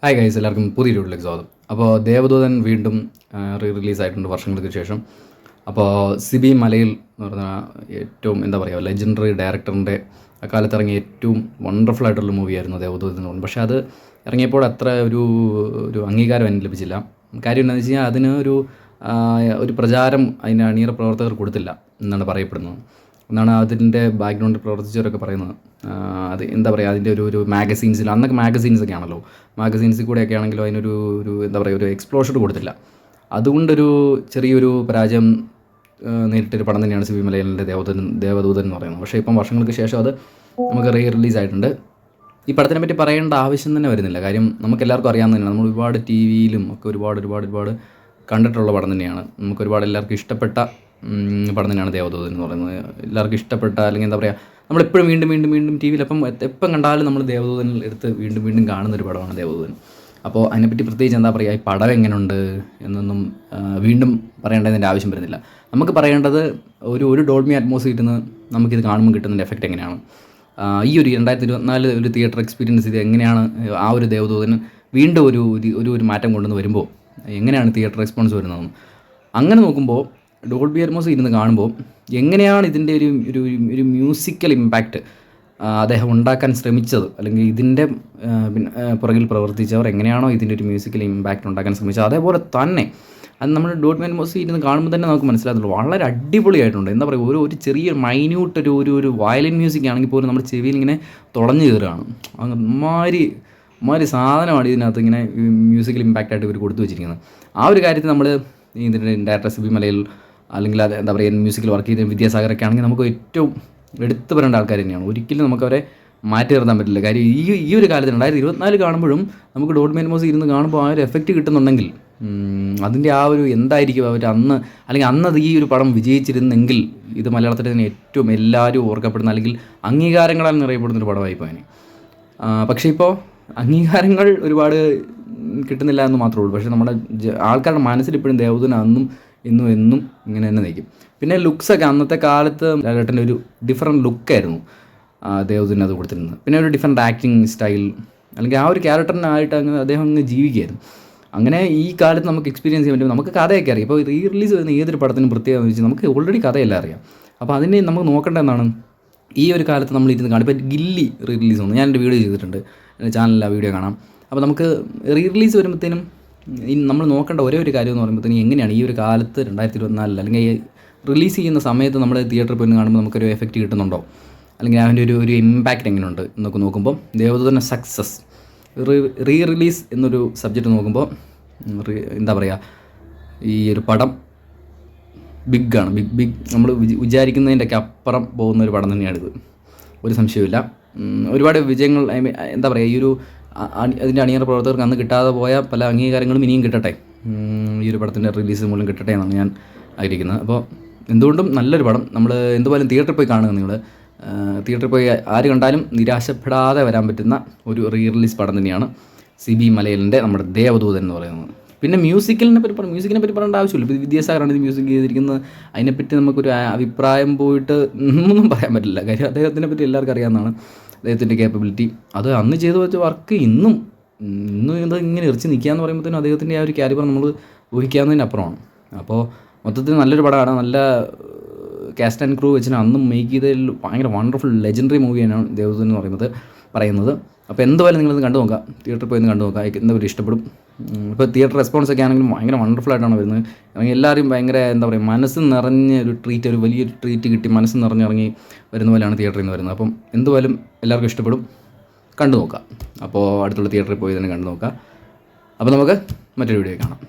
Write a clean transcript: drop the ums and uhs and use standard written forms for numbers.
Hi guys, എല്ലാവർക്കും പുതിയൊരു വീട്ടിലേക്ക് സ്വാഗതം. അപ്പോൾ ദേവദൂതൻ വീണ്ടും റിലീസായിട്ടുണ്ട് വർഷങ്ങൾക്ക് ശേഷം. അപ്പോൾ സിബി മലയിൽ എന്ന് പറഞ്ഞാൽ ഏറ്റവും ലെജൻഡറി ഡയറക്ടറിൻ്റെ അക്കാലത്ത് ഇറങ്ങിയ ഏറ്റവും വണ്ടർഫുൾ ആയിട്ടുള്ള മൂവിയായിരുന്നു ദേവദൂതൻ എന്ന് പറയുന്നത്. പക്ഷേ അത് ഇറങ്ങിയപ്പോൾ അത്ര ഒരു അംഗീകാരം അതിന് ലഭിച്ചില്ല. കാര്യം എന്താണെന്ന് വെച്ച് കഴിഞ്ഞാൽ അതിന് ഒരു പ്രചാരം അതിന് അണിയറ പ്രവർത്തകർ കൊടുത്തില്ല എന്നാണ് പറയപ്പെടുന്നത്. എന്നാണ് അതിൻ്റെ ബാക്ക്ഗ്രൗണ്ടിൽ പ്രവർത്തിച്ചവരൊക്കെ പറയുന്നത്. അത് അതിൻ്റെ ഒരു മാഗസീൻസിൽ, അന്നൊക്കെ മാഗസീൻസൊക്കെ ആണല്ലോ, മാഗസീൻസിൽ കൂടെയൊക്കെ ആണെങ്കിലും അതിനൊരു എക്സ്പ്ലോഷർ കൊടുത്തില്ല. അതുകൊണ്ടൊരു ചെറിയൊരു പരാജയം നേരിട്ടൊരു പടം തന്നെയാണ് സിബി മലയിലിൻ്റെ ദേവദൂതൻ എന്ന് പറയുന്നത്. പക്ഷേ ഇപ്പം വർഷങ്ങൾക്ക് ശേഷം അത് നമുക്ക് റിലീസായിട്ടുണ്ട്. ഈ പടത്തിനെ പറ്റി പറയേണ്ട ആവശ്യം തന്നെ വരുന്നില്ല. കാര്യം നമുക്കെല്ലാവർക്കും അറിയാവുന്ന തന്നെയാണ്. നമ്മൾ ഒരുപാട് ടി വിയിലും ഒക്കെ ഒരുപാട് കണ്ടിട്ടുള്ള പടം തന്നെയാണ്. നമുക്കൊരുപാട് എല്ലാവർക്കും ഇഷ്ടപ്പെട്ട പടം തന്നെയാണ് ദേവദൂതൻ എന്ന് പറയുന്നത്. എല്ലാവർക്കും ഇഷ്ടപ്പെട്ട, അല്ലെങ്കിൽ നമ്മളെപ്പോഴും വീണ്ടും ടി വിയിൽ എപ്പം കണ്ടാലും നമ്മൾ ദേവദൂതനിൽ എടുത്ത് വീണ്ടും കാണുന്നൊരു പടമാണ് ദേവദൂതൻ. അപ്പോൾ അതിനെപ്പറ്റി പ്രത്യേകിച്ച് ഈ പടം എങ്ങനെയുണ്ട് എന്നൊന്നും വീണ്ടും പറയേണ്ടതിൻ്റെ ആവശ്യം വരുന്നില്ല. നമുക്ക് പറയേണ്ടത് ഒരു ഡോൾബി അറ്റ്മോസ്ഫിയറിൽ നിന്ന് നമുക്കിത് കാണുമ്പോൾ കിട്ടുന്നതിൻ്റെ എഫക്റ്റ് എങ്ങനെയാണ്, ഈ ഒരു 2024 ഒരു തിയേറ്റർ എക്സ്പീരിയൻസ് ഇത് എങ്ങനെയാണ്, ആ ഒരു ദേവദൂതന് വീണ്ടും ഒരു മാറ്റം കൊണ്ടുവന്ന് വരുമ്പോൾ എങ്ങനെയാണ് തിയേറ്റർ റെസ്പോൺസ് വരുന്നതെന്ന് അങ്ങനെ നോക്കുമ്പോൾ ഡോൾബി അറ്റ്മോസ് ഇരുന്ന് കാണുമ്പോൾ എങ്ങനെയാണ് ഇതിൻ്റെ ഒരു മ്യൂസിക്കൽ ഇമ്പാക്റ്റ് അദ്ദേഹം ഉണ്ടാക്കാൻ ശ്രമിച്ചത്, അല്ലെങ്കിൽ ഇതിൻ്റെ പുറകിൽ പ്രവർത്തിച്ചവർ എങ്ങനെയാണോ ഇതിൻ്റെ ഒരു മ്യൂസിക്കൽ ഇമ്പാക്റ്റ് ഉണ്ടാക്കാൻ ശ്രമിച്ചത്, അതേപോലെ തന്നെ അത് നമ്മൾ ഡോൾബി അറ്റ്മോസ് ഇരുന്ന് കാണുമ്പോൾ തന്നെ നമുക്ക് മനസ്സിലാകുന്നുള്ളൂ. വളരെ അടിപൊളിയായിട്ടുണ്ട്. ഒരു ചെറിയ മൈന്യൂട്ട് ഒരു വയലിൻ മ്യൂസിക് ആണെങ്കിൽ പോലും നമ്മുടെ ചെവിയിൽ ഇങ്ങനെ തുളഞ്ഞു കയറുകയാണ്. മാതിരി സാധനമാണ് ഇതിനകത്ത് ഇങ്ങനെ മ്യൂസിക്കൽ ഇമ്പാക്റ്റായിട്ട് ഇവർ കൊടുത്തു വെച്ചിരിക്കുന്നത്. ആ ഒരു കാര്യത്തിൽ നമ്മൾ ഇതിൻ്റെ ഡയറക്ടർ സിബി മലയിൽ, അല്ലെങ്കിൽ മ്യൂസിക്കിൽ വർക്ക് ചെയ്ത വിദ്യാസാഗറൊക്കെ ആണെങ്കിൽ നമുക്ക് ഏറ്റവും എടുത്തു പറയേണ്ട ആൾക്കാർ തന്നെയാണ്. ഒരിക്കലും നമുക്കവരെ മാറ്റി നിർത്താൻ പറ്റില്ല. കാര്യം ഈ ഒരു കാലത്ത് 2024 കാണുമ്പോഴും നമുക്ക് ഡോൾബി അറ്റ്മോസ് ഇരുന്ന് കാണുമ്പോൾ ആ ഒരു എഫക്റ്റ് കിട്ടുന്നുണ്ടെങ്കിൽ അതിൻ്റെ എന്തായിരിക്കും അവർ അന്നത് ഈ ഒരു പടം വിജയിച്ചിരുന്നെങ്കിൽ ഇത് മലയാളത്തിൽ തന്നെ ഏറ്റവും എല്ലാവരും ഓർക്കപ്പെടുന്ന, അല്ലെങ്കിൽ അംഗീകാരങ്ങളാൽ നിറയപ്പെടുന്നൊരു പടമായിപ്പോൾ അതിന്. പക്ഷേ ഇപ്പോൾ അംഗീകാരങ്ങൾ ഒരുപാട് കിട്ടുന്നില്ല എന്ന് മാത്രമേ ഉള്ളൂ. പക്ഷേ നമ്മുടെ ആൾക്കാരുടെ മനസ്സിൽ ഇപ്പോഴും ദേവദൂതൻ അന്നും എന്നും ഇങ്ങനെ തന്നെ നിൽക്കും. പിന്നെ ലുക്സൊക്കെ അന്നത്തെ കാലത്ത് ലാലേട്ടൻ്റെ ഒരു ഡിഫറെൻറ്റ് ലുക്കായിരുന്നു ദേവദൂതന് അത് കൊടുത്തിരുന്നത്. പിന്നെ ഒരു ഡിഫറെൻറ്റ് ആക്ടിങ് സ്റ്റൈൽ, അല്ലെങ്കിൽ ആ ഒരു ക്യാരക്ടറിനായിട്ട് അദ്ദേഹം ജീവിക്കുകയായിരുന്നു. അങ്ങനെ ഈ കാലത്ത് നമുക്ക് എക്സ്പീരിയൻസ് ചെയ്യാൻ പറ്റും. നമുക്ക് കഥയൊക്കെ അറിയാം. ഇപ്പോൾ റിലീസ് വരുന്ന ഏതൊരു പടത്തിനും പ്രത്യേകത വെച്ചാൽ നമുക്ക് ഓൾറെഡി കഥയെല്ലാം അറിയാം. അപ്പോൾ അതിനെ നമുക്ക് നോക്കേണ്ട എന്താണ്, ഈ ഒരു കാലത്ത് നമ്മൾ ഇരുന്ന് കാണും. ഇപ്പോൾ ഗില്ലി റിലീസ് വന്നു, ഞാൻ എൻ്റെ വീഡിയോ ചെയ്തിട്ടുണ്ട്, എൻ്റെ ചാനലിൽ ആ വീഡിയോ കാണാം. അപ്പോൾ നമുക്ക് റിലീസ് വരുമ്പോഴത്തേനും നമ്മൾ നോക്കേണ്ട ഒരേ ഒരു കാര്യം എന്ന് പറയുമ്പോഴത്തേനും എങ്ങനെയാണ് ഈ ഒരു കാലത്ത് 2024 അല്ലെങ്കിൽ റിലീസ് ചെയ്യുന്ന സമയത്ത് നമ്മൾ തിയേറ്ററിൽ പോയി കാണുമ്പോൾ നമുക്കൊരു എഫക്റ്റ് കിട്ടുന്നുണ്ടോ, അല്ലെങ്കിൽ അതിൻ്റെ ഒരു ഇമ്പാക്റ്റ് എങ്ങനെയുണ്ട് എന്നൊക്കെ നോക്കുമ്പോൾ ദേവദൂതൻ്റെ സക്സസ് റിലീസ് എന്നൊരു സബ്ജക്റ്റ് നോക്കുമ്പോൾ ഈ ഒരു പടം ബിഗ്ഗാണ്. ബിഗ് നമ്മൾ വിചാരിക്കുന്നതിൻ്റെയൊക്കെ അപ്പുറം പോകുന്നൊരു പടം തന്നെയാണിത്, ഒരു സംശയമില്ല. ഒരുപാട് വിജയങ്ങൾ ഈ ഒരു അതിൻ്റെ അണിയറ പ്രവർത്തകർക്ക് അന്ന് കിട്ടാതെ പോയ പല അംഗീകാരങ്ങളും ഇനിയും കിട്ടട്ടെ, ഈ ഒരു പടത്തിൻ്റെ റിലീസ് മൂലം കിട്ടട്ടെ എന്നാണ് ഞാൻ ആഗ്രഹിക്കുന്നത്. അപ്പോൾ എന്തുകൊണ്ടും നല്ലൊരു പടം. നമ്മൾ എന്തുപോലും തിയേറ്ററിൽ പോയി കാണുക. നിങ്ങൾ തിയേറ്ററിൽ പോയി ആര് കണ്ടാലും നിരാശപ്പെടാതെ വരാൻ പറ്റുന്ന ഒരു റിലീസ് പടം തന്നെയാണ് സിബി മലയിലിൻ്റെ നമ്മുടെ ദേവദൂതൻ എന്ന് പറയുന്നത്. പിന്നെ മ്യൂസിക്കിനെ പറ്റി പറയേണ്ട ആവശ്യമില്ല. ഇപ്പോൾ വിദ്യാസാഗറാണ് ഇത് മ്യൂസിക് ചെയ്തിരിക്കുന്നത്. അതിനെപ്പറ്റി നമുക്കൊരു അഭിപ്രായം പോയിട്ട് ഒന്നും പറയാൻ പറ്റില്ല. കാര്യം അദ്ദേഹത്തിനെ പറ്റി എല്ലാവർക്കും അറിയാവുന്നതാണ്, അദ്ദേഹത്തിൻ്റെ കേപ്പബിലിറ്റി. അത് അന്ന് ചെയ്തു വെച്ച വർക്ക് ഇന്നും ഇത് ഇങ്ങനെ ഇറച്ചി നിൽക്കുക എന്ന് പറയുമ്പോഴത്തേനും അദ്ദേഹത്തിൻ്റെ ആ ഒരു കാലിബർ നമ്മൾ ഊഹിക്കാവുന്നതിനപ്പുറമാണ്. അപ്പോൾ മൊത്തത്തിൽ നല്ലൊരു പടമാണ്. നല്ല കാസ്റ്റ് ആൻഡ് ക്രൂ വെച്ചിട്ട് അന്നും മേക്ക് ചെയ്തതിൽ ഭയങ്കര വണ്ടർഫുൾ ലെജൻഡറി മൂവിയാണ് ദേവദൂതൻ എന്ന് പറയുന്നത്. അപ്പോൾ എന്തുപോലെ നിങ്ങളത് കണ്ടു നോക്കുക, തിയേറ്ററിൽ പോയി കണ്ടു നോക്കുക, എന്തായാലും ഇഷ്ടപ്പെടും. ഇപ്പോൾ തിയേറ്റർ റെസ്പോൺസ് ഒക്കെ ആണെങ്കിലും ഭയങ്കര വണ്ടർഫുൾ ആയിട്ടാണ് വരുന്നത്. എല്ലാവരും ഭയങ്കര മനസ്സ് നിറഞ്ഞ ഒരു വലിയൊരു ട്രീറ്റ് കിട്ടി മനസ്സ് നിറഞ്ഞിറങ്ങി വരുന്ന പോലെയാണ് തിയേറ്ററിൽ നിന്ന് വരുന്നത്. അപ്പം എന്തുപോലും എല്ലാവർക്കും ഇഷ്ടപ്പെടും, കണ്ടു നോക്കുക. അപ്പോൾ അടുത്തുള്ള തിയേറ്ററിൽ പോയി തന്നെ കണ്ടു നോക്കുക. അപ്പോൾ നമുക്ക് മറ്റൊരു വീഡിയോ കാണാം.